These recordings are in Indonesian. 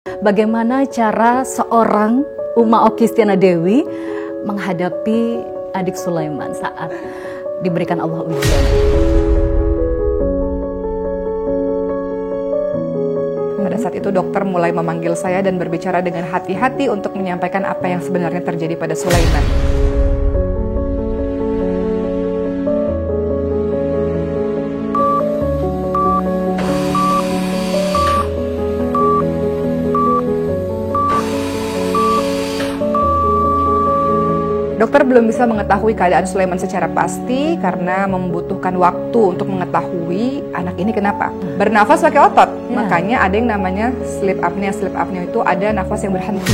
Bagaimana cara seorang Uma Okistina Dewi menghadapi adik Sulaiman saat diberikan Allah ujian? Pada saat itu dokter mulai memanggil saya dan berbicara dengan hati-hati untuk menyampaikan apa yang sebenarnya terjadi pada Sulaiman. Dokter belum bisa mengetahui keadaan Sulaiman secara pasti karena membutuhkan waktu untuk mengetahui anak ini kenapa. Bernafas pakai otot, makanya ada yang namanya sleep apnea. Sleep apnea itu ada nafas yang berhenti.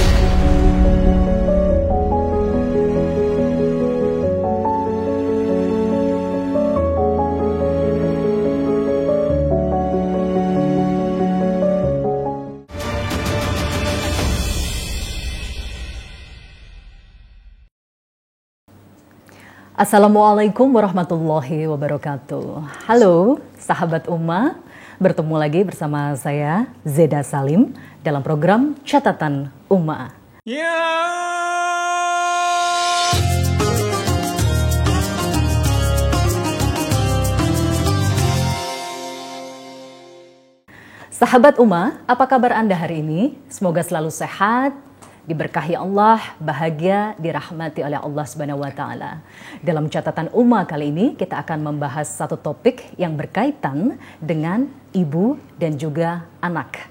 Assalamualaikum warahmatullahi wabarakatuh. Halo sahabat Uma, bertemu lagi bersama saya Zeda Salim dalam program Catatan Uma. Sahabat Uma, apa kabar Anda hari ini? Semoga selalu sehat, diberkahi Allah, bahagia, dirahmati oleh Allah Subhanahu wa taala. Dalam catatan Uma kali ini kita akan membahas satu topik yang berkaitan dengan ibu dan juga anak.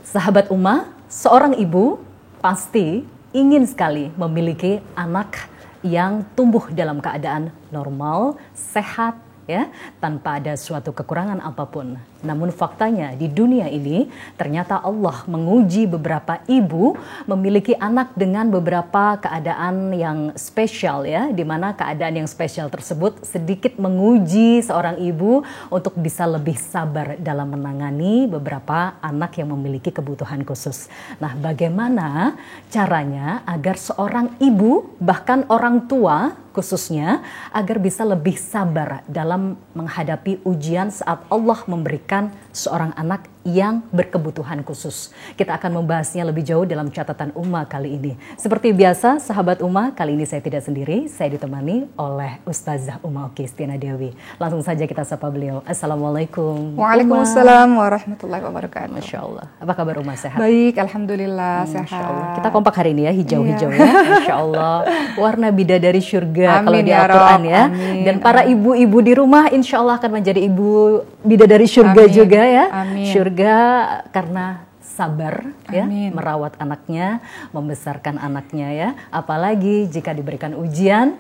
Sahabat Uma, seorang ibu pasti ingin sekali memiliki anak yang tumbuh dalam keadaan normal, sehat, ya, tanpa ada suatu kekurangan apapun. Namun faktanya di dunia ini ternyata Allah menguji beberapa ibu memiliki anak dengan beberapa keadaan yang spesial, ya, di mana keadaan yang spesial tersebut sedikit menguji seorang ibu untuk bisa lebih sabar dalam menangani beberapa anak yang memiliki kebutuhan khusus. Nah, bagaimana caranya agar seorang ibu bahkan orang tua khususnya agar bisa lebih sabar dalam menghadapi ujian saat Allah memberikan seorang anak yang berkebutuhan khusus. Kita akan membahasnya lebih jauh dalam catatan Uma kali ini. Seperti biasa, sahabat Uma, kali ini saya tidak sendiri, saya ditemani oleh Ustazah Uma Okistina Dewi. Langsung saja kita sapa beliau. Assalamualaikum. Waalaikumsalam warahmatullahi wabarakatuh. Masya Allah. Apa kabar Uma, sehat? Baik, alhamdulillah sehat. Masya Allah. Kita kompak hari ini ya, hijau-hijau ya. Masya Allah. Warna bidadari surga kalau di Al-Quran ya. Amin, dan para ibu-ibu di rumah insya Allah akan menjadi ibu bidadari surga juga ya. Amin. Surga karena sabar ya, merawat anaknya, membesarkan anaknya ya. Apalagi jika diberikan ujian,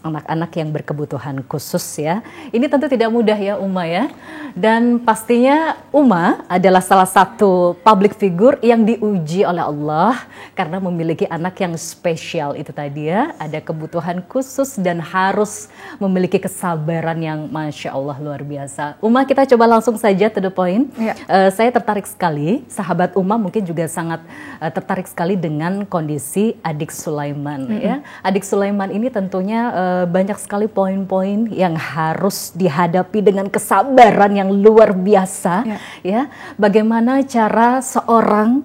anak-anak yang berkebutuhan khusus ya. Ini tentu tidak mudah ya Uma ya. Dan pastinya Uma adalah salah satu public figure yang diuji oleh Allah karena memiliki anak yang spesial itu tadi ya. Ada kebutuhan khusus dan harus memiliki kesabaran yang Masya Allah luar biasa. Uma, kita coba langsung saja to the point. Ya. Saya tertarik sekali, sahabat Uma mungkin juga sangat tertarik sekali dengan kondisi adik Sulaiman ya. Adik Sulaiman ini tentunya banyak sekali poin-poin yang harus dihadapi dengan kesabaran yang luar biasa ya. Bagaimana cara seorang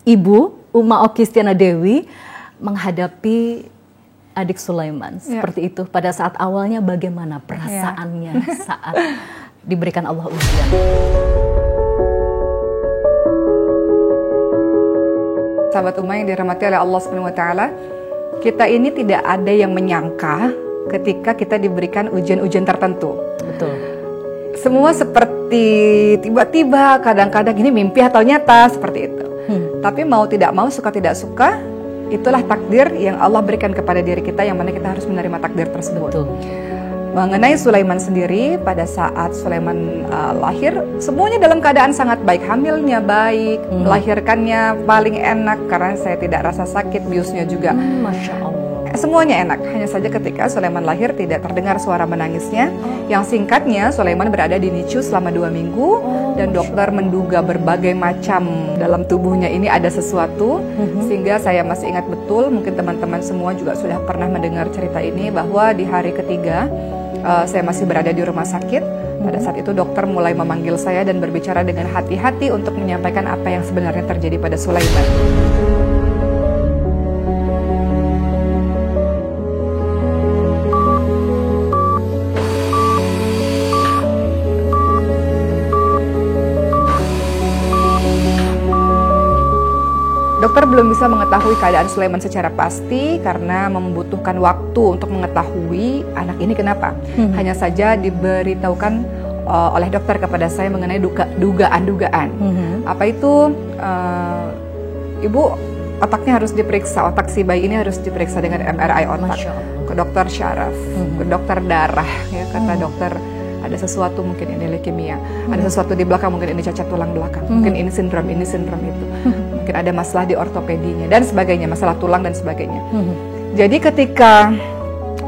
ibu Uma Okistina Dewi menghadapi adik Sulaiman seperti itu pada saat awalnya, bagaimana perasaannya saat diberikan Allah ujian? Sahabat Uma yang dirahmati oleh Allah Subhanahu wa taala, kita ini tidak ada yang menyangka ketika kita diberikan ujian-ujian tertentu. Betul. Semua seperti tiba-tiba, kadang-kadang ini mimpi atau nyata seperti itu. Tapi mau tidak mau, suka tidak suka, itulah takdir yang Allah berikan kepada diri kita, yang mana kita harus menerima takdir tersebut. Betul. Mengenai Sulaiman sendiri, pada saat Sulaiman lahir, semuanya dalam keadaan sangat baik. Hamilnya baik, melahirkannya paling enak karena saya tidak rasa sakit, biusnya juga. Masya Allah. Semuanya enak, hanya saja ketika Sulaiman lahir tidak terdengar suara menangisnya. Yang singkatnya, Sulaiman berada di NICU selama 2 minggu dan dokter menduga berbagai macam dalam tubuhnya ini ada sesuatu. Sehingga saya masih ingat betul, mungkin teman-teman semua juga sudah pernah mendengar cerita ini, bahwa di hari ketiga saya masih berada di rumah sakit. Pada saat itu dokter mulai memanggil saya dan berbicara dengan hati-hati untuk menyampaikan apa yang sebenarnya terjadi pada Sulaiman. Dokter belum bisa mengetahui keadaan Sulaiman secara pasti karena membutuhkan waktu untuk mengetahui anak ini kenapa. Hanya saja diberitahukan oleh dokter kepada saya mengenai dugaan-dugaan. Apa itu? Ibu, otaknya harus diperiksa, otak si bayi ini harus diperiksa dengan MRI otak. Ke dokter syaraf, ke dokter darah, ya kata dokter. Ada sesuatu mungkin ini leukemia, ada sesuatu di belakang mungkin ini cacat tulang belakang, mungkin ini sindrom itu, mungkin ada masalah di ortopedinya dan sebagainya, masalah tulang dan sebagainya. Jadi ketika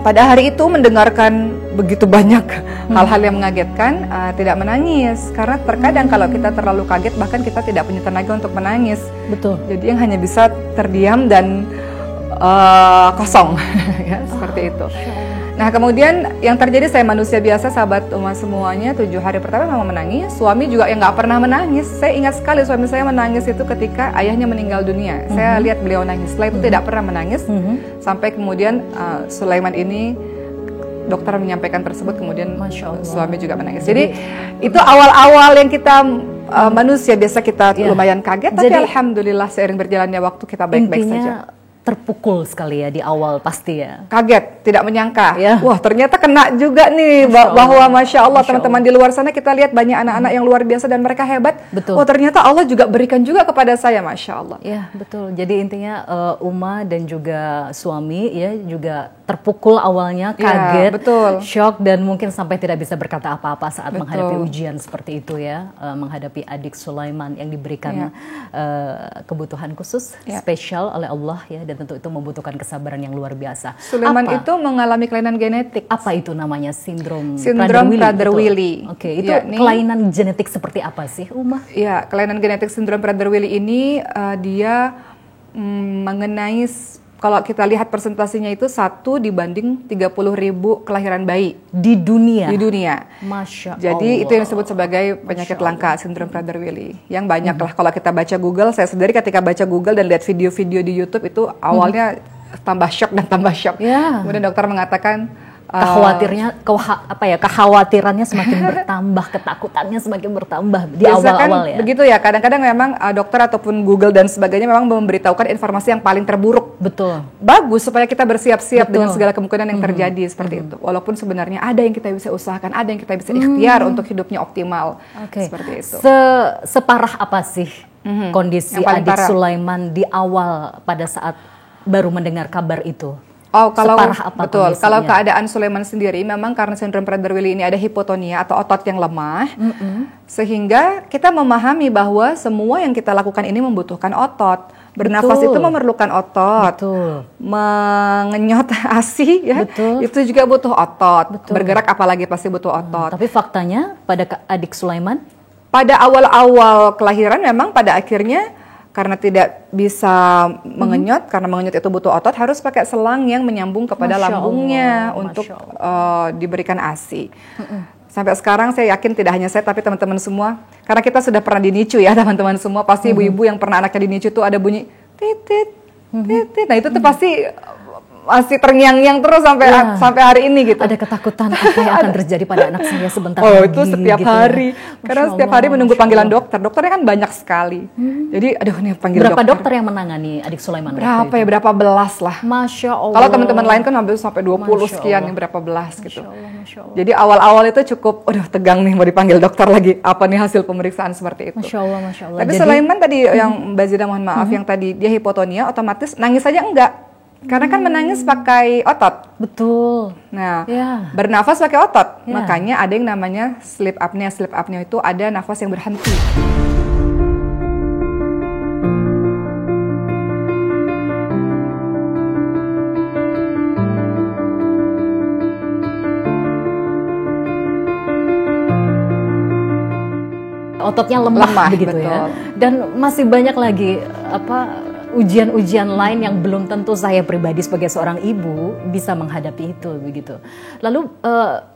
pada hari itu mendengarkan begitu banyak hal-hal yang mengagetkan, tidak menangis karena terkadang kalau kita terlalu kaget bahkan kita tidak punya tenaga untuk menangis. Betul. Jadi yang hanya bisa terdiam dan kosong, ya seperti itu. Nah kemudian yang terjadi, saya manusia biasa, sahabat Uma semuanya, 7 hari pertama memang menangis. Suami juga yang nggak pernah menangis. Saya ingat sekali suami saya menangis itu ketika ayahnya meninggal dunia. Saya lihat beliau nangis. Setelah itu tidak pernah menangis. Sampai kemudian Sulaiman ini dokter menyampaikan tersebut, kemudian suami juga menangis. Jadi itu awal-awal yang kita manusia biasa kita lumayan kaget. Tapi alhamdulillah seiring berjalannya waktu kita baik-baik saja. Terpukul sekali ya di awal pasti ya. Kaget, tidak menyangka. Wah ternyata kena juga nih, bahwa Masya Allah teman-teman di luar sana kita lihat banyak anak-anak yang luar biasa dan mereka hebat. Betul. Oh ternyata Allah juga berikan juga kepada saya, Masya Allah. Ya betul, jadi intinya Uma dan juga suami ya juga terpukul awalnya, kaget, shock, dan mungkin sampai tidak bisa berkata apa-apa saat menghadapi ujian seperti itu ya. Menghadapi adik Sulaiman yang diberikan kebutuhan khusus, spesial oleh Allah ya. Dan tentu itu membutuhkan kesabaran yang luar biasa. Sulaiman itu mengalami kelainan genetik. Apa itu namanya? Sindrom Prader-Willi. Oke, itu kelainan genetik seperti apa sih, Uma? Ya, kelainan genetik sindrom Prader-Willi ini dia mengenai, kalau kita lihat presentasinya itu 1 dibanding 30.000 kelahiran bayi di dunia. Di dunia. Masya Allah. Jadi itu yang disebut sebagai penyakit langka, sindrom Prader-Willi. Yang banyak lah kalau kita baca Google. Saya sendiri ketika baca Google dan lihat video-video di YouTube itu awalnya tambah shock dan tambah shock. Kemudian dokter mengatakan kekhawatirannya semakin bertambah, ketakutannya semakin bertambah di awal-awal ya. Begitu ya, kadang-kadang memang dokter ataupun Google dan sebagainya memang memberitahukan informasi yang paling terburuk. Betul. Bagus supaya kita bersiap-siap dengan segala kemungkinan yang terjadi seperti itu. Walaupun sebenarnya ada yang kita bisa usahakan, ada yang kita bisa ikhtiar untuk hidupnya optimal. Seperti itu. Separah apa sih kondisi adik Sulaiman di awal pada saat baru mendengar kabar itu? Kalau kalau keadaan Sulaiman sendiri memang karena sindrom Prader-Willi ini ada hipotonia atau otot yang lemah, sehingga kita memahami bahwa semua yang kita lakukan ini membutuhkan otot. Bernafas itu memerlukan otot, mengenyot ASI ya, itu juga butuh otot. Bergerak apalagi pasti butuh otot. Tapi faktanya pada adik Sulaiman, pada awal-awal kelahiran memang pada akhirnya karena tidak bisa mengenyot, karena mengenyot itu butuh otot, harus pakai selang yang menyambung kepada lambungnya untuk diberikan ASI. Sampai sekarang saya yakin tidak hanya saya tapi teman-teman semua, karena kita sudah pernah di NICU ya teman-teman semua, pasti ibu-ibu yang pernah anaknya di NICU itu ada bunyi titit, titit. Nah itu tuh pasti masih terngiang-ngiang terus sampai hari ini gitu. Ada ketakutan apa yang akan terjadi pada anak saya sebentar lagi. Itu setiap gitu hari. Karena setiap hari menunggu panggilan dokter. Dokternya kan banyak sekali. Jadi aduh nih panggil berapa dokter yang menangani adik Sulaiman? Berapa belas lah. Masya Allah. Kalau teman-teman lain kan hampir sampai 20 sekian, berapa belas gitu. Masya Allah. Jadi awal-awal itu cukup tegang nih mau dipanggil dokter lagi. Apa nih hasil pemeriksaan seperti itu. Masya Allah, Masya Allah. Tapi Sulaiman tadi yang Mbak Zida mohon maaf yang tadi dia hipotonia, otomatis nangis saja enggak. Karena kan menangis pakai otot. Betul. Nah, bernafas pakai otot. Makanya ada yang namanya sleep apnea. Sleep apnea itu ada nafas yang berhenti. Ototnya lemah begitu, betul. Ya. Dan masih banyak lagi ujian-ujian lain yang belum tentu saya pribadi sebagai seorang ibu bisa menghadapi itu begitu. Lalu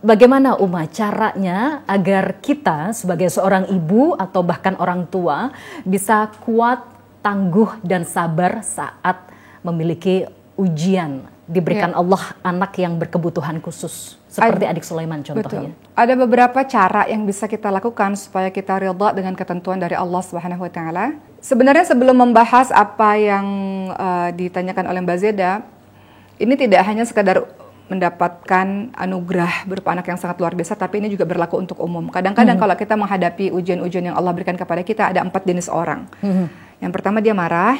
bagaimana caranya agar kita sebagai seorang ibu atau bahkan orang tua bisa kuat, tangguh dan sabar saat memiliki ujian diberikan Allah anak yang berkebutuhan khusus seperti adik Sulaiman contohnya. Betul. Ada beberapa cara yang bisa kita lakukan supaya kita ridha dengan ketentuan dari Allah Subhanahu wa taala. Sebenarnya sebelum membahas apa yang ditanyakan oleh Mbak Zeda, ini tidak hanya sekadar mendapatkan anugerah berupa anak yang sangat luar biasa, tapi ini juga berlaku untuk umum. Kadang-kadang kalau kita menghadapi ujian-ujian yang Allah berikan kepada kita, ada 4 jenis orang. Yang pertama dia marah,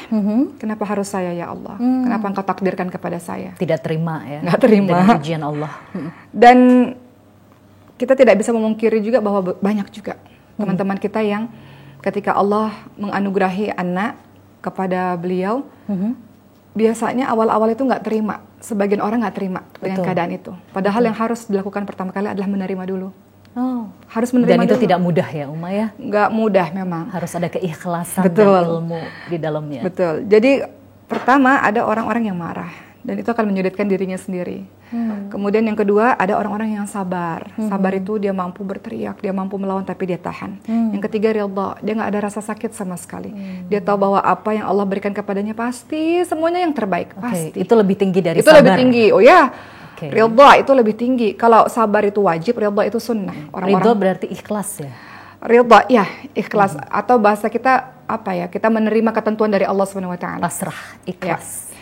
kenapa harus saya ya Allah? Kenapa engkau takdirkan kepada saya? Tidak terima ya, nggak terima dengan ujian Allah. Dan kita tidak bisa memungkiri juga bahwa banyak juga teman-teman kita yang ketika Allah menganugerahi anak kepada beliau, biasanya awal-awal itu nggak terima. Sebagian orang nggak terima dengan keadaan itu. Padahal yang harus dilakukan pertama kali adalah menerima dulu. Harus menerima. Dan itu dulu. tidak mudah ya Uma ya? Nggak mudah memang. Harus ada keikhlasan dan ilmu di dalamnya. Betul. Jadi pertama ada orang-orang yang marah. Dan itu akan menyudutkan dirinya sendiri. Kemudian yang kedua ada orang-orang yang sabar. Sabar itu dia mampu berteriak, dia mampu melawan tapi dia tahan. Yang ketiga ridha, dia nggak ada rasa sakit sama sekali. Dia tahu bahwa apa yang Allah berikan kepadanya pasti semuanya yang terbaik. Pasti. Itu lebih tinggi dari itu sabar. Itu lebih tinggi. Oh ya, ridha itu lebih tinggi. Kalau sabar itu wajib, ridha itu sunnah. Ridha berarti ikhlas ya? Ridha ya ikhlas. Atau bahasa kita apa ya? Kita menerima ketentuan dari Allah SWT. Pasrah, ikhlas. Ya.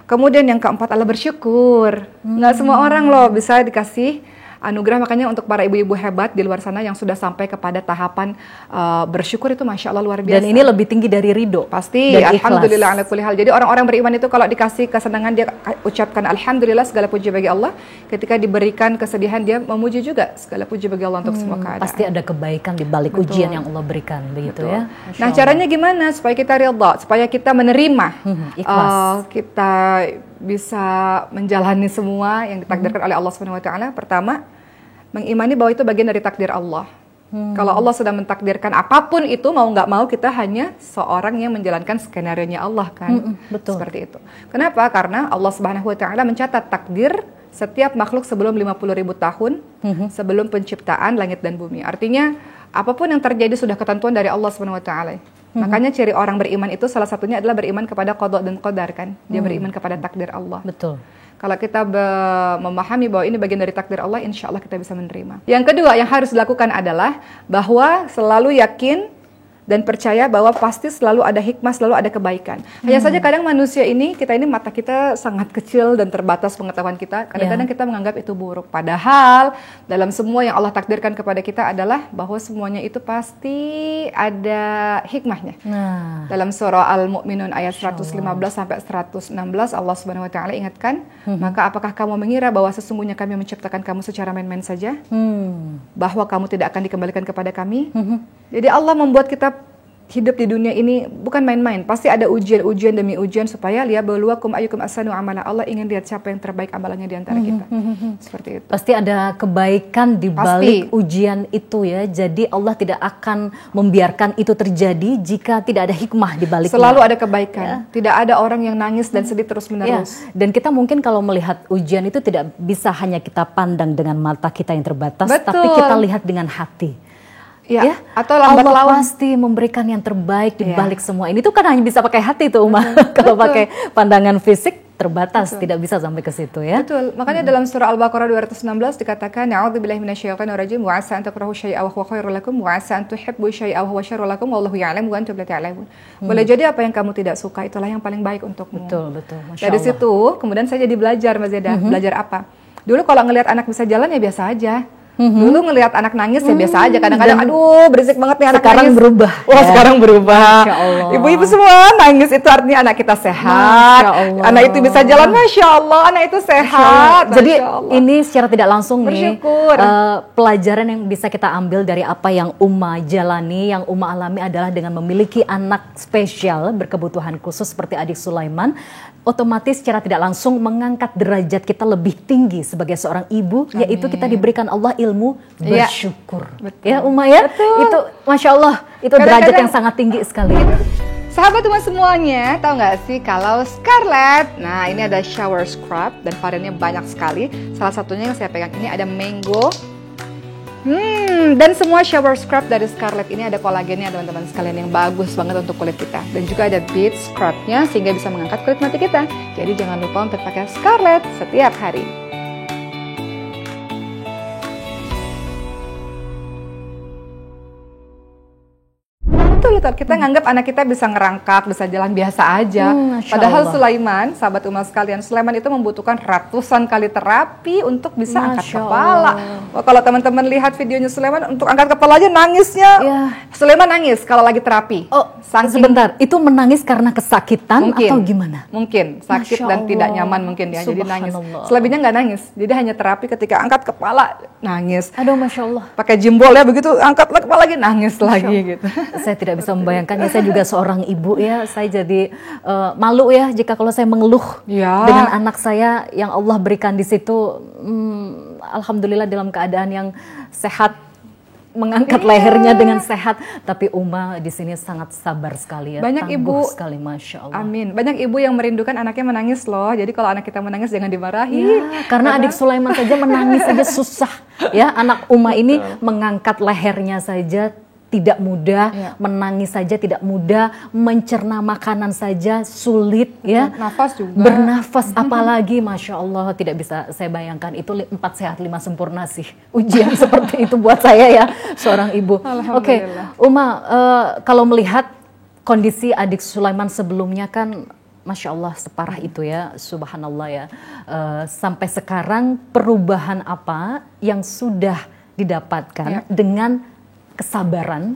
Kemudian yang keempat adalah bersyukur. Nggak semua orang loh bisa dikasih anugerah, makanya untuk para ibu-ibu hebat di luar sana yang sudah sampai kepada tahapan bersyukur itu Masya Allah luar biasa. Dan ini lebih tinggi dari ridho. Pasti, alhamdulillah ala kulli hal. Jadi orang-orang beriman itu kalau dikasih kesenangan dia ucapkan alhamdulillah, segala puji bagi Allah. Ketika diberikan kesedihan dia memuji juga, segala puji bagi Allah untuk semua keadaan. Pasti ada kebaikan di balik ujian yang Allah berikan, begitu ya. Nah caranya gimana supaya kita ridha, supaya kita menerima, ikhlas. Kita bisa menjalani semua yang ditakdirkan oleh Allah SWT. Pertama, mengimani bahwa itu bagian dari takdir Allah. Kalau Allah sudah mentakdirkan apapun itu, mau nggak mau kita hanya seorang yang menjalankan skenario-nya Allah kan. Betul. Seperti itu. Kenapa? Karena Allah Subhanahu wa taala mencatat takdir setiap makhluk sebelum 50.000 tahun, sebelum penciptaan langit dan bumi. Artinya apapun yang terjadi sudah ketentuan dari Allah Subhanahu wa taala. Makanya ciri orang beriman itu salah satunya adalah beriman kepada qada dan qadar kan. Dia beriman kepada takdir Allah. Betul. Kalau kita memahami bahwa ini bagian dari takdir Allah, insya Allah kita bisa menerima. Yang kedua yang harus dilakukan adalah bahwa selalu yakin dan percaya bahwa pasti selalu ada hikmah, selalu ada kebaikan. Hanya saja kadang manusia ini, mata kita sangat kecil dan terbatas pengetahuan kita. Kadang-kadang kita menganggap itu buruk. Padahal dalam semua yang Allah takdirkan kepada kita adalah bahwa semuanya itu pasti ada hikmahnya. Dalam surah Al-Mu'minun ayat 115 sampai 116 Allah Subhanahu wa taala ingatkan, maka apakah kamu mengira bahwa sesungguhnya kami menciptakan kamu secara main-main saja? Bahwa kamu tidak akan dikembalikan kepada kami? Jadi Allah membuat kita hidup di dunia ini bukan main-main. Pasti ada ujian demi ujian supaya liyabluwakum ayyukum ahsanu amala. Allah ingin lihat siapa yang terbaik amalannya di antara kita. Seperti itu. Pasti ada kebaikan di balik ujian itu ya. Jadi Allah tidak akan membiarkan itu terjadi jika tidak ada hikmah di baliknya. Selalu ada kebaikan. Ya. Tidak ada orang yang nangis dan sedih terus-menerus. Ya. Dan kita mungkin kalau melihat ujian itu tidak bisa hanya kita pandang dengan mata kita yang terbatas, tapi kita lihat dengan hati. Ya, atau lambat laun Allah pasti memberikan yang terbaik di balik semua ini. Itu kan hanya bisa pakai hati tuh Uma. Kalau pakai pandangan fisik terbatas, tidak bisa sampai ke situ ya. Betul. Makanya dalam surah Al-Baqarah 216 dikatakan a'udzubillahi minasyaitonir rajim wa 'asa an takrahu syai'an wa huwa khairul lakum wa 'asa an tuhibbu syai'an wa huwa syarrul lakum wallahu ya'lamu wa antum la ta'lamun. Boleh jadi apa yang kamu tidak suka itulah yang paling baik untukmu. Betul. Masya Dari situ kemudian saya jadi belajar Mas Zeda. Belajar apa? Dulu kalau ngelihat anak bisa jalan ya biasa aja. Dulu ngelihat anak nangis ya biasa aja. Kadang-kadang aduh berisik banget nih anak sekarang nangis. Berubah. Wah sekarang berubah. Ibu-ibu semua nangis itu artinya anak kita sehat. Anak itu bisa jalan, Masya Allah. Anak itu sehat. Jadi ini secara tidak langsung bersyukur. Pelajaran yang bisa kita ambil dari apa yang Uma jalani, yang Uma alami adalah dengan memiliki anak spesial berkebutuhan khusus seperti adik Sulaiman, otomatis secara tidak langsung mengangkat derajat kita lebih tinggi sebagai seorang ibu. Amin. Yaitu kita diberikan Allah ilmu bersyukur. Ya Uma ya. Betul. Itu Masya Allah, itu derajat yang sangat tinggi sekali. Sahabat Uma semuanya, tahu nggak sih kalau Scarlett? Nah, ini ada shower scrub dan variannya banyak sekali. Salah satunya yang saya pegang ini ada mango. Dan semua shower scrub dari Scarlett ini ada kolagennya teman-teman sekalian yang bagus banget untuk kulit kita. Dan juga ada bead scrubnya sehingga bisa mengangkat kulit mati kita. Jadi jangan lupa untuk pakai Scarlett setiap hari. Betul, kita nganggap anak kita bisa ngerangkak, bisa jalan biasa aja. Padahal Sulaiman, sahabat Uma sekalian, Sulaiman itu membutuhkan ratusan kali terapi untuk bisa angkat kepala. Wah, kalau teman-teman lihat videonya Sulaiman, untuk angkat kepala aja nangisnya. Sulaiman nangis kalau lagi terapi. Sebentar, itu menangis karena kesakitan atau gimana? Mungkin sakit dan tidak nyaman mungkin ya, jadi nangis. Selebihnya nggak nangis, jadi hanya terapi ketika angkat kepala nangis. Aduh, Masya Allah. Pakai jempol ya, begitu angkat kepala lagi nangis lagi gitu. Saya tidak bisa membayangkannya, saya juga seorang ibu ya, saya jadi malu ya jika kalau saya mengeluh dengan anak saya yang Allah berikan di situ. Alhamdulillah dalam keadaan yang sehat, mengangkat lehernya dengan sehat, tapi Uma di sini sangat sabar sekali ya. Banyak ibu sekali, Masya Allah. Amin. Banyak ibu yang merindukan anaknya menangis loh. Jadi kalau anak kita menangis jangan dimarahi. Karena adik Sulaiman saja menangis saja susah ya. Anak Uma ini mengangkat lehernya saja tidak mudah, menangis saja tidak mudah, mencerna makanan saja sulit ya. Nafas juga. Bernafas apalagi, Masya Allah, tidak bisa saya bayangkan. Itu 4 sehat 5 sempurna sih. Ujian seperti itu buat saya ya, seorang ibu. Oke, Uma, kalau melihat kondisi adik Sulaiman sebelumnya kan Masya Allah separah itu ya, subhanallah ya. Sampai sekarang perubahan apa yang sudah didapatkan dengan kesabaran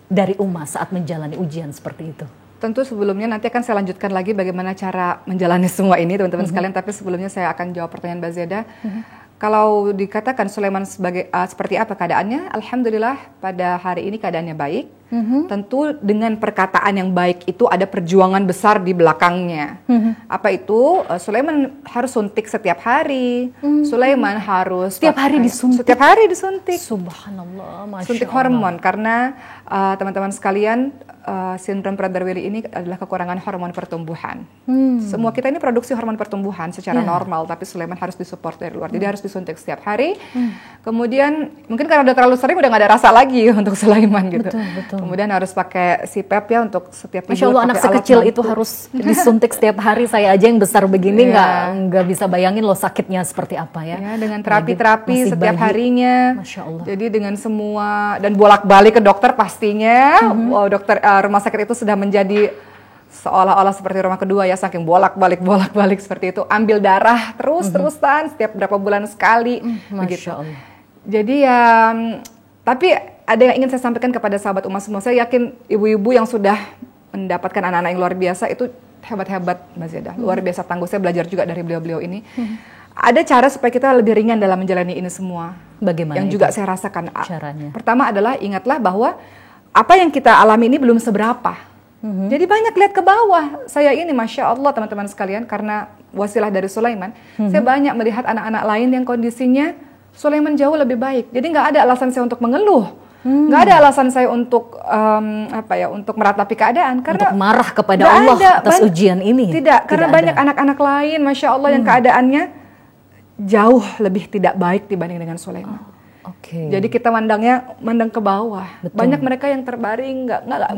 dari Uma saat menjalani ujian seperti itu? Tentu sebelumnya nanti akan saya lanjutkan lagi bagaimana cara menjalani semua ini teman-teman sekalian, tapi sebelumnya saya akan jawab pertanyaan Mbak Zeda. Kalau dikatakan Sulaiman sebagai seperti apa keadaannya, alhamdulillah pada hari ini keadaannya baik. Tentu dengan perkataan yang baik itu ada perjuangan besar di belakangnya. Apa itu? Sulaiman harus suntik setiap hari. Sulaiman harus setiap hari disuntik. Setiap hari disuntik. Subhanallah, Masya suntik hormon karena teman-teman sekalian, sindrom Prader-Willi ini adalah kekurangan hormon pertumbuhan. Semua kita ini produksi hormon pertumbuhan secara normal, tapi Sulaiman harus disupport dari luar. Jadi harus disuntik setiap hari. Kemudian mungkin karena udah terlalu sering udah nggak ada rasa lagi untuk Sulaiman gitu. Betul. Kemudian harus pakai CPAP ya untuk setiap Masya Allah, anak sekecil itu harus disuntik setiap hari. Saya aja yang besar begini nggak bisa bayangin loh sakitnya seperti apa ya. Dengan terapi-terapi setiap harinya. Masya Allah. Jadi dengan semua dan bolak-balik ke dokter pastinya. Wow, dokter rumah sakit itu sudah menjadi seolah-olah seperti rumah kedua ya, saking bolak-balik seperti itu. Ambil darah terus-terusan setiap berapa bulan sekali. Begitu. Masya Allah. Jadi ya, tapi ada yang ingin saya sampaikan kepada sahabat Uma semua. Saya yakin ibu-ibu yang sudah mendapatkan anak-anak yang luar biasa itu hebat-hebat Mbak Zeda. Luar biasa tangguh, saya belajar juga dari beliau-beliau ini. Ada cara supaya kita lebih ringan dalam menjalani ini semua. Bagaimana yang itu juga saya rasakan. Caranya? Pertama adalah ingatlah bahwa apa yang kita alami ini belum seberapa. Jadi banyak lihat ke bawah. Saya ini Masya Allah teman-teman sekalian, karena wasilah dari Sulaiman, saya banyak melihat anak-anak lain yang kondisinya Sulaiman jauh lebih baik. Jadi nggak ada alasan saya untuk mengeluh. Nggak ada alasan saya untuk untuk meratapi keadaan, karena untuk marah kepada Allah atas ujian ini. Tidak, karena banyak anak-anak lain, Masya Allah, yang keadaannya jauh lebih tidak baik dibanding dengan Sulaiman. Jadi kita mandang ke bawah. Betul. Banyak mereka yang terbaring,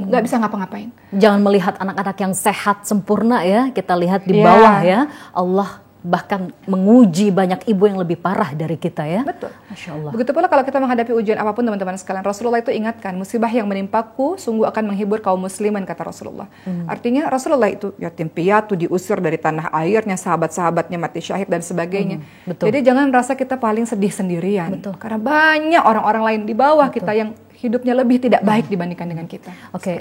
nggak bisa ngapa-ngapain. Jangan melihat anak-anak yang sehat sempurna ya, kita lihat di bawah ya. Allah bahkan menguji banyak ibu yang lebih parah dari kita ya. Betul. Masya Allah. Begitu pula kalau kita menghadapi ujian apapun teman-teman sekalian, Rasulullah itu ingatkan, musibah yang menimpaku sungguh akan menghibur kaum muslimin, kata Rasulullah. Artinya Rasulullah itu yatim piatu, diusir dari tanah airnya, sahabat-sahabatnya mati syahid dan sebagainya. Jadi jangan merasa kita paling sedih sendirian. Betul. Karena banyak orang-orang lain di bawah kita yang hidupnya lebih tidak baik dibandingkan dengan kita.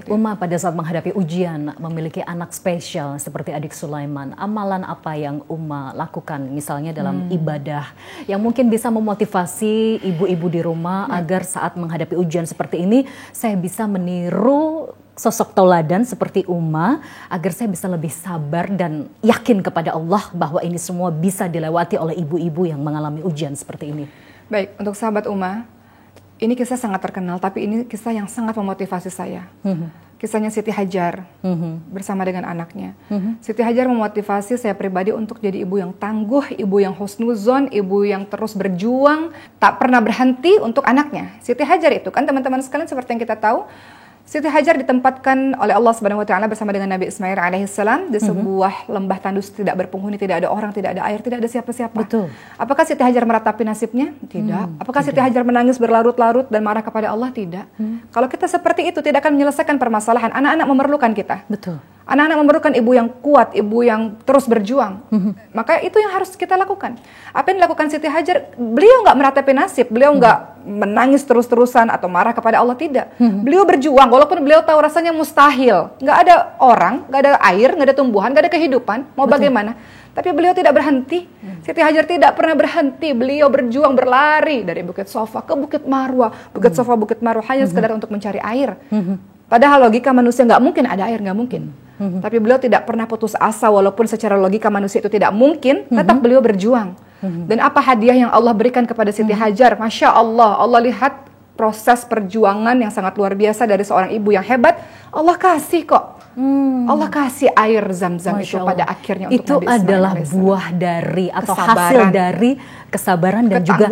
Uma pada saat menghadapi ujian, memiliki anak spesial seperti adik Sulaiman, amalan apa yang Uma lakukan misalnya dalam ibadah yang mungkin bisa memotivasi ibu-ibu di rumah agar saat menghadapi ujian seperti ini saya bisa meniru sosok tauladan seperti Uma agar saya bisa lebih sabar dan yakin kepada Allah bahwa ini semua bisa dilewati oleh ibu-ibu yang mengalami ujian seperti ini. Baik, untuk sahabat Uma, ini kisah sangat terkenal, tapi ini kisah yang sangat memotivasi saya. kisahnya Siti Hajar bersama dengan anaknya. Siti Hajar memotivasi saya pribadi untuk jadi ibu yang tangguh, ibu yang husnuzon, ibu yang terus berjuang, tak pernah berhenti untuk anaknya. Siti Hajar itu kan teman-teman sekalian seperti yang kita tahu, Siti Hajar ditempatkan oleh Allah Subhanahu wa taala bersama dengan Nabi Ismail alaihissalam di sebuah lembah tandus tidak berpenghuni, tidak ada orang, tidak ada air, tidak ada siapa-siapa. Betul. Apakah Siti Hajar meratapi nasibnya? Tidak. Apakah Siti Hajar menangis berlarut-larut dan marah kepada Allah? Tidak. Kalau kita seperti itu tidak akan menyelesaikan permasalahan. Anak-anak memerlukan kita. Betul. Anak-anak memerlukan ibu yang kuat, ibu yang terus berjuang. Maka itu yang harus kita lakukan. Apa yang dilakukan Siti Hajar, beliau nggak meratapi nasib, beliau nggak menangis terus-terusan atau marah kepada Allah, tidak. Beliau berjuang, walaupun beliau tahu rasanya mustahil. Nggak ada orang, nggak ada air, nggak ada tumbuhan, nggak ada kehidupan. Mau bagaimana? Tapi beliau tidak berhenti. Siti Hajar tidak pernah berhenti. Beliau berjuang, berlari dari Bukit Sofa ke Bukit Marwah. Bukit Sofa, Bukit Marwah hanya sekedar untuk mencari air. Padahal logika manusia nggak mungkin ada air, nggak mungkin. Tapi beliau tidak pernah putus asa, walaupun secara logika manusia itu tidak mungkin, tetap beliau berjuang. Dan apa hadiah yang Allah berikan kepada Siti Hajar? Masya Allah, Allah lihat proses perjuangan yang sangat luar biasa dari seorang ibu yang hebat. Allah kasih kok. Allah kasih air Zam-Zam itu pada akhirnya untuk itu Nabi Ismail adalah alaihissalam. buah dari atau Kesabaran. hasil dari kesabaran dan juga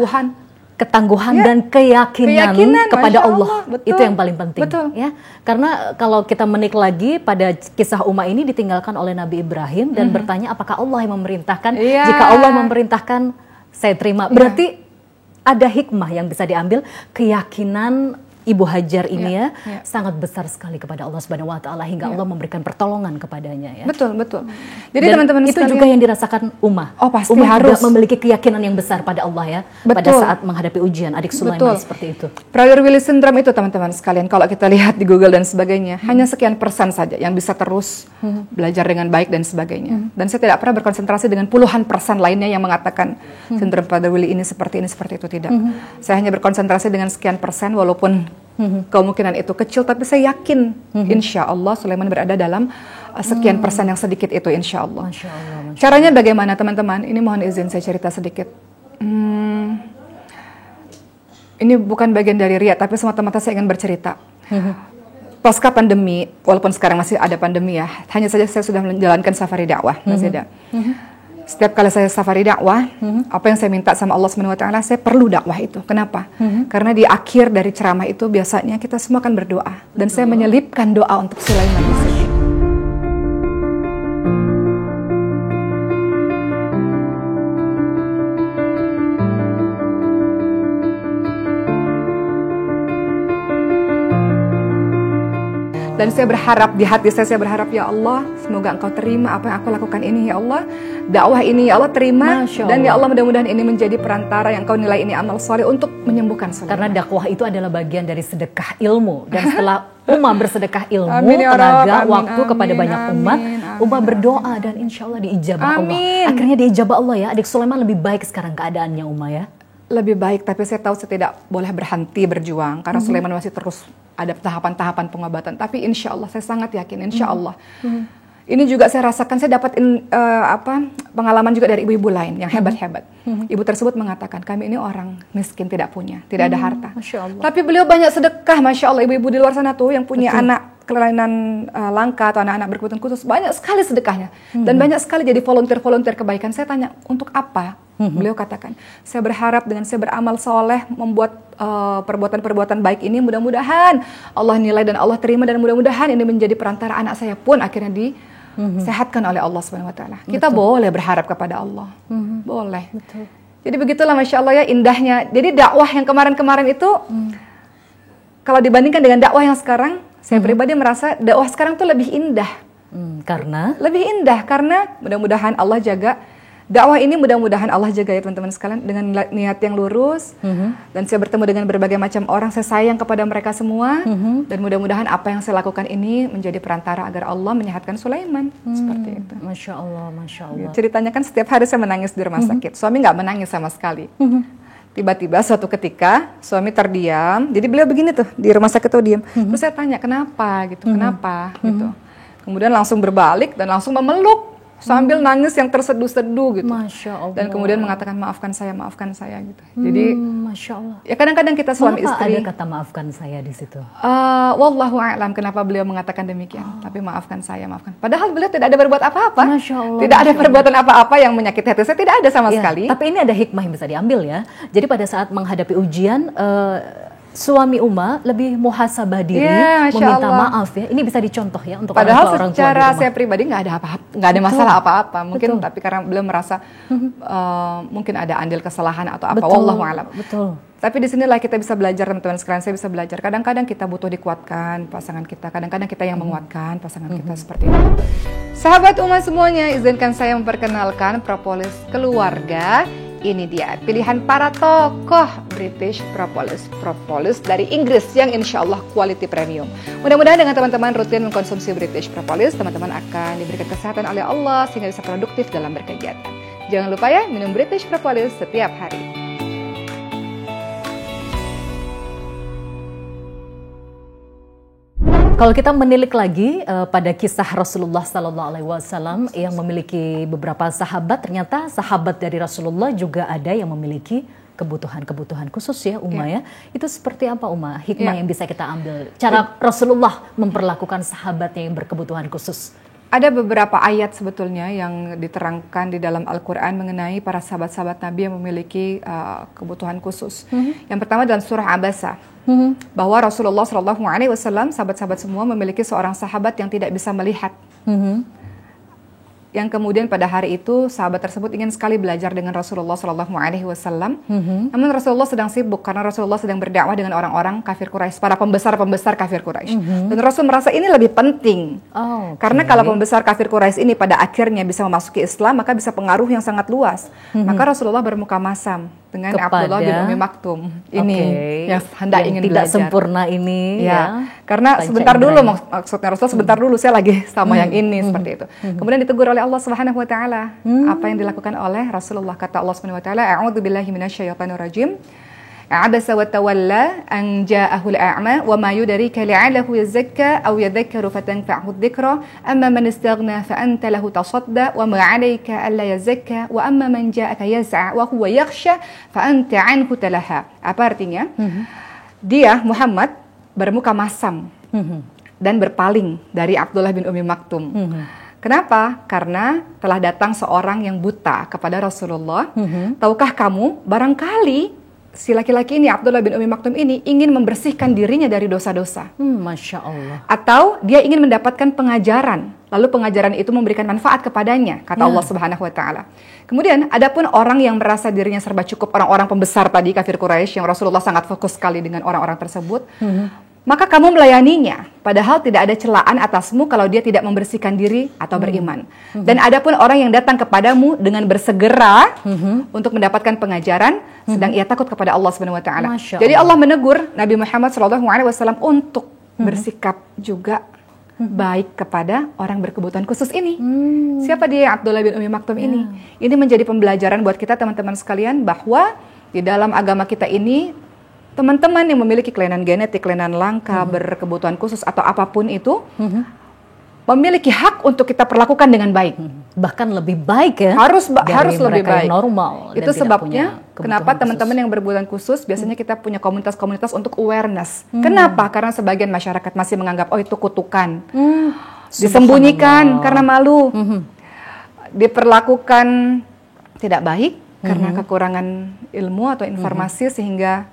ketangguhan Ya, dan keyakinan kepada Masya Allah. Betul. Itu yang paling penting. Betul. Ya, karena kalau kita menik lagi pada kisah Uma ini ditinggalkan oleh Nabi Ibrahim dan bertanya apakah Allah yang memerintahkan. Jika Allah memerintahkan, saya terima. Berarti ada hikmah yang bisa diambil. Keyakinan Ibu Hajar ini sangat besar sekali kepada Allah Subhanahu wa taala hingga Allah memberikan pertolongan kepadanya ya. Betul. Jadi dan teman-teman itu sekalian, juga yang dirasakan Uma. Oh, pasti Uma harus juga memiliki keyakinan yang besar pada Allah ya. Pada saat menghadapi ujian adik Sulaiman seperti itu. Prader-Willi syndrome itu teman-teman sekalian, kalau kita lihat di Google dan sebagainya, hanya sekian persen saja yang bisa terus belajar dengan baik dan sebagainya. Dan saya tidak pernah berkonsentrasi dengan puluhan persen lainnya yang mengatakan sindrom Prader-Willi ini seperti itu, tidak. Saya hanya berkonsentrasi dengan sekian persen, walaupun kemungkinan itu kecil, tapi saya yakin insya Allah Sulaiman berada dalam sekian persen yang sedikit itu, insya Allah. Masya Allah, Masya Caranya bagaimana teman-teman? Ini mohon izin saya cerita sedikit. Ini bukan bagian dari riya, tapi semata-mata saya ingin bercerita. Pasca pandemi, walaupun sekarang masih ada pandemi ya, hanya saja saya sudah menjalankan safari dakwah, Mas Eda. Setiap kali saya safari dakwah, apa yang saya minta sama Allah Subhanahu wa taala, saya perlu dakwah itu. Kenapa? Karena di akhir dari ceramah itu biasanya kita semua akan berdoa, dan saya menyelipkan doa untuk Sulaiman di sini. Dan saya berharap, di hati saya berharap, ya Allah, semoga Engkau terima apa yang aku lakukan ini, ya Allah. Dakwah ini, ya Allah, terima. Dan ya Allah, mudah-mudahan ini menjadi perantara yang Engkau nilai ini amal soleh untuk menyembuhkan Sulaiman. Karena dakwah itu adalah bagian dari sedekah ilmu. Dan setelah Uma bersedekah ilmu, Amin, ya tenaga, Rabb, waktu amin, kepada banyak umat, Uma berdoa dan insya Allah diijabah Allah. Akhirnya diijabah Allah ya. Adik Sulaiman lebih baik sekarang keadaannya, Uma ya. Lebih baik, tapi saya tahu saya tidak boleh berhenti berjuang karena Sulaiman masih terus ada tahapan-tahapan pengobatan. Tapi insya Allah saya sangat yakin, insya Allah. Ini juga saya rasakan, saya dapat pengalaman juga dari ibu-ibu lain yang hebat-hebat. Ibu tersebut mengatakan, kami ini orang miskin, tidak punya, tidak ada harta. Masya Allah. Tapi beliau banyak sedekah, Masya Allah. Ibu-ibu di luar sana tuh yang punya anak kelainan langka atau anak-anak berkebutuhan khusus, banyak sekali sedekahnya. Dan banyak sekali jadi volunteer-volunteer kebaikan. Saya tanya, untuk apa? Beliau katakan, saya berharap dengan saya beramal soleh, membuat perbuatan-perbuatan baik ini, mudah-mudahan Allah nilai dan Allah terima, dan mudah-mudahan ini menjadi perantara anak saya pun akhirnya disehatkan oleh Allah Subhanahu wa taala. Kita boleh berharap kepada Allah. Boleh. Betul. Jadi begitulah Masya Allah ya, indahnya. Jadi dakwah yang kemarin-kemarin itu kalau dibandingkan dengan dakwah yang sekarang, saya pribadi merasa dakwah sekarang tuh lebih indah. Karena? Lebih indah karena mudah-mudahan Allah jaga dakwah ini, mudah-mudahan Allah jaga ya teman-teman sekalian, dengan niat yang lurus. Dan saya bertemu dengan berbagai macam orang, saya sayang kepada mereka semua. Dan mudah-mudahan apa yang saya lakukan ini menjadi perantara agar Allah menyehatkan Sulaiman. Seperti itu. Masya Allah, Masya Allah. Ceritanya kan setiap hari saya menangis di rumah sakit. Suami nggak menangis sama sekali. Tiba-tiba suatu ketika suami terdiam. Jadi beliau begini tuh di rumah sakit tuh diam. Terus saya tanya kenapa gitu, kenapa gitu. Kemudian langsung berbalik dan langsung memeluk sambil nangis yang terseduh-seduh gitu. Masya Allah. Dan kemudian mengatakan maafkan saya gitu. Jadi Masya Allah. ya kadang-kadang kita suami Kenapa istri. ada kata maafkan saya di situ? Wallahu a'lam kenapa beliau mengatakan demikian. Tapi maafkan saya, maafkan. Padahal beliau tidak ada berbuat apa-apa. Masya Allah. Tidak ada perbuatan apa-apa yang menyakiti hati saya. Tidak ada sama Ya, sekali. tapi ini ada hikmah yang bisa diambil ya. Jadi pada saat menghadapi ujian, suami Uma lebih muhasabah diri, Ya, Masya meminta Allah. maaf ya. Ini bisa dicontoh ya untuk Padahal orang tua di secara rumah. saya pribadi nggak ada apa-apa, nggak ada Betul. masalah apa-apa. Mungkin Betul. tapi karena beliau merasa mungkin ada andil kesalahan atau apa. Betul, Wallahu a'lam. betul. Tapi di sinilah kita bisa belajar, teman-teman sekalian. Saya bisa belajar. Kadang-kadang kita butuh dikuatkan pasangan kita. Kadang-kadang kita yang menguatkan pasangan kita seperti itu. Sahabat Uma semuanya, izinkan saya memperkenalkan Propolis Keluarga. Ini dia pilihan para tokoh British Propolis. Propolis dari Inggris yang insya Allah quality premium. Mudah-mudahan dengan teman-teman rutin mengkonsumsi British Propolis, teman-teman akan diberikan kesehatan oleh Allah sehingga bisa produktif dalam berkegiatan. Jangan lupa ya, minum British Propolis setiap hari. Kalau kita menilik lagi pada kisah Rasulullah Sallallahu Alaihi Wasallam yang memiliki beberapa sahabat, ternyata sahabat dari Rasulullah juga ada yang memiliki kebutuhan-kebutuhan khusus ya, Uma ya. Itu seperti apa, Uma? Hikmah yang bisa kita ambil? Cara Rasulullah memperlakukan sahabatnya yang berkebutuhan khusus. Ada beberapa ayat sebetulnya yang diterangkan di dalam Al-Quran mengenai para sahabat-sahabat Nabi yang memiliki kebutuhan khusus. Yang pertama dalam surah Abasa. Bahwa Rasulullah SAW, sahabat-sahabat semua memiliki seorang sahabat yang tidak bisa melihat. Yang kemudian pada hari itu sahabat tersebut ingin sekali belajar dengan Rasulullah SAW. Namun Rasulullah sedang sibuk karena Rasulullah sedang berdakwah dengan orang-orang kafir Quraisy, para pembesar-pembesar kafir Quraisy. Dan Rasul merasa ini lebih penting. Karena kalau pembesar kafir Quraisy ini pada akhirnya bisa memasuki Islam, maka bisa pengaruh yang sangat luas. Maka Rasulullah bermuka masam dengan Abdullah bin Umi Maktum ini yang hendak ingin tidak belajar. Sempurna ini Ya, karena Panca sebentar dulu inderanya. maksudnya Rasul sebentar dulu saya lagi sama yang ini seperti itu. Kemudian ditegur oleh Allah Subhanahu wa taala. Apa yang dilakukan oleh Rasulullah? Kata Allah Subhanahu wa taala, "A'udzubillahi minasyaitonir rajim. Abasa wa tawalla an ja'ahu al-a'ma wa ma yudrika la'allahu yazakka aw yadhakkaru fatanfa'ahu adh-dhikra amma man istaghna fa anta lahu tasadda wa ma 'alayka alla yazakka wa amma man ja'aka yas'a wa huwa yakhsha fa anta 'anhu talaha." Apa artinya? Dia Muhammad bermuka masam dan berpaling dari Abdullah bin Umi Maktum. Kenapa? Karena telah datang seorang yang buta kepada Rasulullah. Tahukah kamu, barangkali si laki-laki ini, Abdullah bin Umi Maktum ini, ingin membersihkan dirinya dari dosa-dosa. Masya Allah. Atau dia ingin mendapatkan pengajaran, lalu pengajaran itu memberikan manfaat kepadanya, kata Allah Subhanahu wa taala. Kemudian adapun orang yang merasa dirinya serba cukup, orang-orang pembesar tadi kafir Quraisy yang Rasulullah sangat fokus sekali dengan orang-orang tersebut, maka kamu melayaninya, padahal tidak ada celaan atasmu kalau dia tidak membersihkan diri atau beriman. Dan adapun orang yang datang kepadamu dengan bersegera untuk mendapatkan pengajaran, sedang ia takut kepada Allah Subhanahu wa taala. Masya Jadi Allah. Allah menegur Nabi Muhammad SAW untuk bersikap juga baik kepada orang berkebutuhan khusus ini. Siapa dia Abdullah bin Umi Maktum ini? Ini menjadi pembelajaran buat kita teman-teman sekalian bahwa di dalam agama kita ini teman-teman yang memiliki kelainan genetik, kelainan langka, berkebutuhan khusus atau apapun itu memiliki hak untuk kita perlakukan dengan baik. Bahkan lebih baik ya. Harus dari harus lebih mereka baik. yang normal. dan Itu tidak sebabnya punya kenapa kebutuhan teman-teman khusus. yang berkebutuhan khusus biasanya kita punya komunitas-komunitas untuk awareness. Kenapa? Karena sebagian masyarakat masih menganggap oh itu kutukan. Disembunyikan karena malu. Diperlakukan tidak baik karena kekurangan ilmu atau informasi sehingga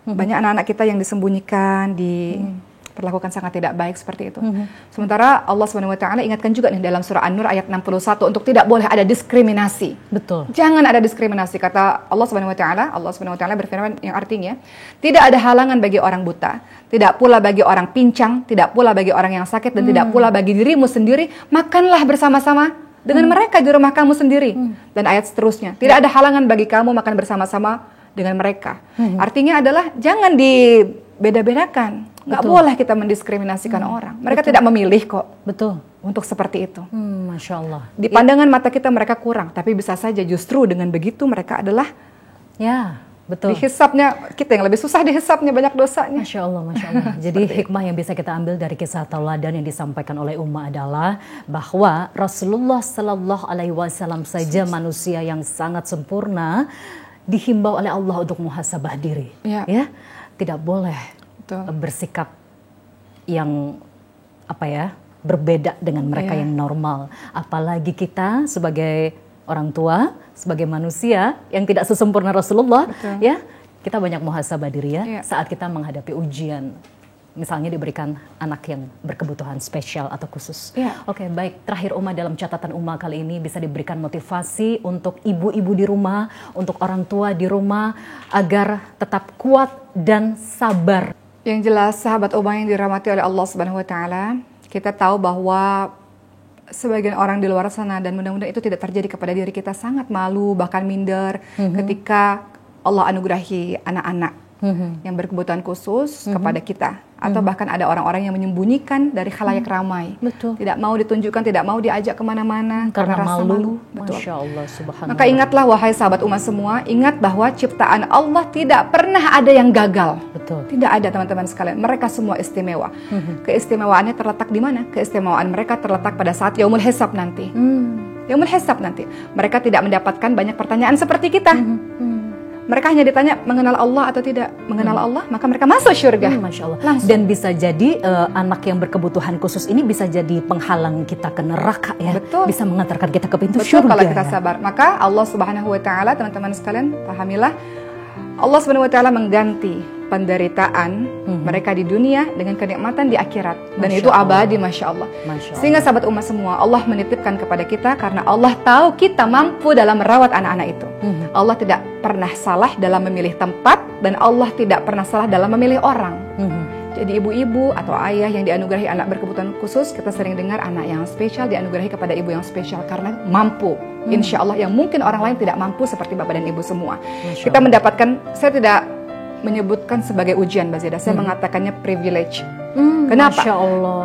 banyak anak-anak kita yang disembunyikan, diperlakukan sangat tidak baik seperti itu. Sementara Allah Subhanahu wa taala ingatkan juga nih dalam surah An-Nur ayat 61 untuk tidak boleh ada diskriminasi. Betul. Jangan ada diskriminasi, kata Allah Subhanahu wa taala. Allah Subhanahu wa taala berfirman yang artinya tidak ada halangan bagi orang buta, tidak pula bagi orang pincang, tidak pula bagi orang yang sakit dan tidak pula bagi dirimu sendiri. Makanlah bersama-sama dengan mereka di rumah kamu sendiri. Dan ayat seterusnya, tidak ada halangan bagi kamu makan bersama-sama dengan mereka. Artinya adalah jangan dibeda-bedakan. Nggak boleh kita mendiskriminasikan orang. Mereka tidak memilih kok Betul. untuk seperti itu. Masya Allah. Di pandangan mata kita mereka kurang, tapi bisa saja justru dengan begitu mereka adalah Ya. Betul. Dihisapnya, kita yang lebih susah dihisapnya, banyak dosanya. Masya Allah, Masya Allah. Jadi hikmah yang bisa kita ambil dari kisah tauladan yang disampaikan oleh Umma adalah bahwa Rasulullah Sallallahu Alaihi Wasallam saja manusia yang sangat sempurna dihimbau oleh Allah untuk muhasabah diri. Ya, tidak boleh bersikap yang berbeda dengan mereka yang normal. Apalagi kita sebagai orang tua, sebagai manusia yang tidak sesempurna Rasulullah, ya, kita banyak muhasabah diri ya saat kita menghadapi ujian. Misalnya diberikan anak yang berkebutuhan spesial atau khusus. Oke, baik. Terakhir Umma, dalam catatan Umma kali ini bisa diberikan motivasi untuk ibu-ibu di rumah, untuk orang tua di rumah agar tetap kuat dan sabar. Yang jelas sahabat Umma yang dirahmati oleh Allah Subhanahu wa taala, kita tahu bahwa sebagian orang di luar sana, dan mudah-mudahan itu tidak terjadi kepada diri kita, sangat malu bahkan minder ketika Allah anugerahi anak-anak yang berkebutuhan khusus kepada kita, atau bahkan ada orang-orang yang menyembunyikan dari khalayak ramai. Tidak mau ditunjukkan, tidak mau diajak kemana-mana karena rasa malu. Masya Allah, subhanallah. Maka ingatlah wahai sahabat Umma semua, ingat bahwa ciptaan Allah tidak pernah ada yang gagal. Tidak ada, teman-teman sekalian. Mereka semua istimewa. Keistimewaannya terletak di mana? Keistimewaan mereka terletak pada saat yaumul hisab nanti. Yaumul hisab nanti. Mereka tidak mendapatkan banyak pertanyaan seperti kita. Mereka hanya ditanya mengenal Allah atau tidak. Mengenal Allah, maka mereka masuk surga. Masya Allah. Langsung. Dan bisa jadi anak yang berkebutuhan khusus ini bisa jadi penghalang kita ke neraka ya. Bisa mengantarkan kita ke pintu surga. Kalau kita sabar. Maka Allah Subhanahu wa taala, teman-teman sekalian, pahamilah, Allah Subhanahu wa taala mengganti penderitaan mereka di dunia dengan kenikmatan di akhirat, dan itu abadi, Masya Allah. Sehingga sahabat Umma semua, Allah menitipkan kepada kita karena Allah tahu kita mampu dalam merawat anak-anak itu. Allah tidak pernah salah dalam memilih tempat, dan Allah tidak pernah salah dalam memilih orang. Jadi ibu-ibu atau ayah yang dianugerahi anak berkebutuhan khusus, kita sering dengar anak yang spesial dianugerahi kepada ibu yang spesial karena mampu. Insya Allah, yang mungkin orang lain tidak mampu seperti bapak dan ibu semua. Kita mendapatkan, saya tidak menyebutkan sebagai ujian, Mbak Zeda, saya mengatakannya privilege. Kenapa? Masya Allah.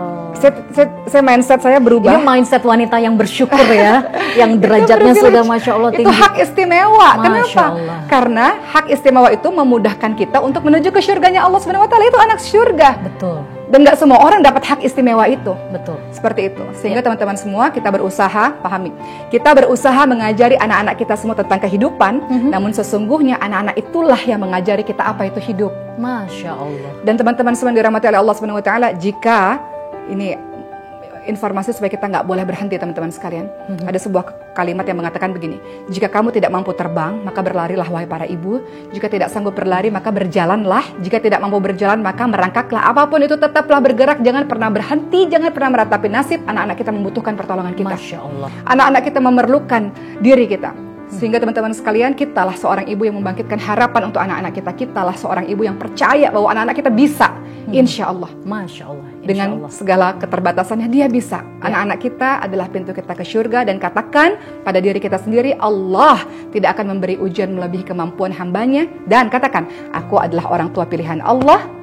Saya mindset saya berubah. Ini mindset wanita yang bersyukur ya, yang derajatnya sudah Masya Allah tinggi. Itu hak istimewa. Kenapa? Karena hak istimewa itu memudahkan kita untuk menuju ke surganya Allah Subhanahu wa taala. Itu anak surga. Betul. Dan nggak semua orang dapat hak istimewa itu. Betul. Seperti itu. Sehingga teman-teman semua, kita berusaha, pahami, kita berusaha mengajari anak-anak kita semua tentang kehidupan. Namun sesungguhnya anak-anak itulah yang mengajari kita apa itu hidup. Masya Allah. Dan teman-teman semua dirahmati oleh Allah Subhanahu wa taala, jika ini informasi supaya kita nggak boleh berhenti, teman-teman sekalian. Ada sebuah kalimat yang mengatakan begini: jika kamu tidak mampu terbang, maka berlarilah wahai para ibu. Jika tidak sanggup berlari, maka berjalanlah. Jika tidak mampu berjalan, maka merangkaklah. Apapun itu, tetaplah bergerak. Jangan pernah berhenti, jangan pernah meratapi nasib. Anak-anak kita membutuhkan pertolongan kita. Masya Allah. Anak-anak kita memerlukan diri kita. Sehingga teman-teman sekalian, kitalah seorang ibu yang membangkitkan harapan untuk anak-anak kita. Kitalah seorang ibu yang percaya bahwa anak-anak kita bisa. Insya Allah. Masya Allah. Dengan segala keterbatasannya, dia bisa. Anak-anak kita adalah pintu kita ke surga. Dan katakan pada diri kita sendiri, Allah tidak akan memberi ujian melebihi kemampuan hambanya. Dan katakan, aku adalah orang tua pilihan Allah,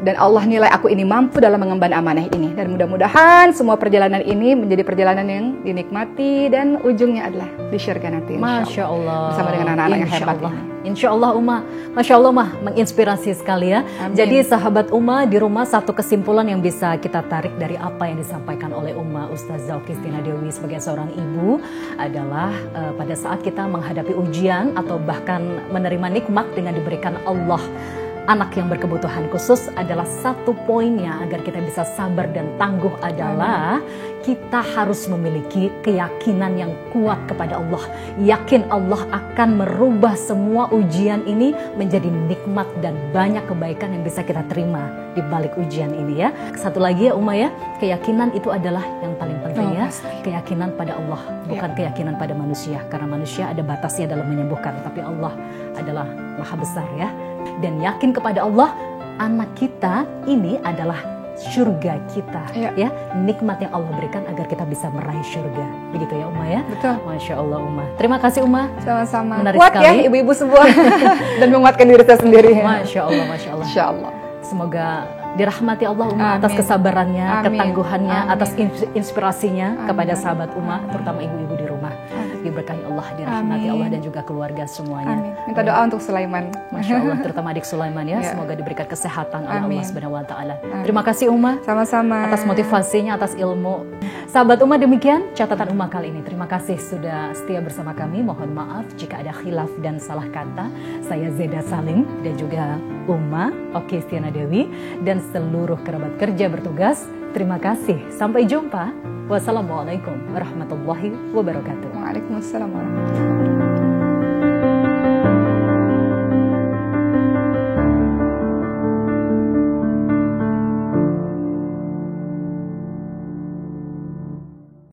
dan Allah nilai aku ini mampu dalam mengemban amanah ini. Dan mudah-mudahan semua perjalanan ini menjadi perjalanan yang dinikmati, dan ujungnya adalah di surga nanti. Masya Allah. Bersama dengan anak-anak yang hebat ini. Insya Allah Umma, Masya Allah Umma, menginspirasi sekali ya. Jadi sahabat Umma di rumah, satu kesimpulan yang bisa kita tarik dari apa yang disampaikan oleh Umma Ustazah Okistina Dewi sebagai seorang ibu adalah pada saat kita menghadapi ujian atau bahkan menerima nikmat dengan diberikan Allah anak yang berkebutuhan khusus, adalah satu poinnya agar kita bisa sabar dan tangguh adalah kita harus memiliki keyakinan yang kuat kepada Allah. Yakin Allah akan merubah semua ujian ini menjadi nikmat dan banyak kebaikan yang bisa kita terima di balik ujian ini ya. Satu lagi ya Umma ya, keyakinan itu adalah yang paling penting ya. Keyakinan pada Allah, bukan keyakinan pada manusia. Karena manusia ada batasnya dalam menyembuhkan, tapi Allah adalah Maha Besar ya. Dan yakin kepada Allah, anak kita ini adalah surga kita ya. Nikmat yang Allah berikan agar kita bisa meraih surga. Begitu ya Umma ya. Betul. Masya Allah Umma. Terima kasih Umma. Sama-sama. Menarik Kuat sekali ya ibu-ibu semua. Dan menguatkan diri saya sendiri. Masya Allah, Masya Allah. Insya Allah. Semoga dirahmati Allah Umma atas kesabarannya, ketangguhannya, atas inspirasinya kepada sahabat Umma, terutama ibu-ibu di rumah. diberkahi Allah, dirahmati Amin. Allah dan juga keluarga semuanya. Amin. Minta doa untuk Sulaiman. Masya Allah, terutama adik Sulaiman ya, Ya. semoga diberikan kesehatan oleh Amin. Allah Subhanahu wa taala. Amin. Terima kasih Uma Sama-sama. atas motivasinya, atas ilmu. Sahabat Uma, demikian catatan Uma kali ini. Terima kasih sudah setia bersama kami. Mohon maaf jika ada khilaf dan salah kata. Saya Zeda Salim dan juga Uma Oki Stiana Dewi dan seluruh kerabat kerja bertugas. Terima kasih. Sampai jumpa. Wassalamualaikum warahmatullahi wabarakatuh. Waalaikumsalam warahmatullahi wabarakatuh.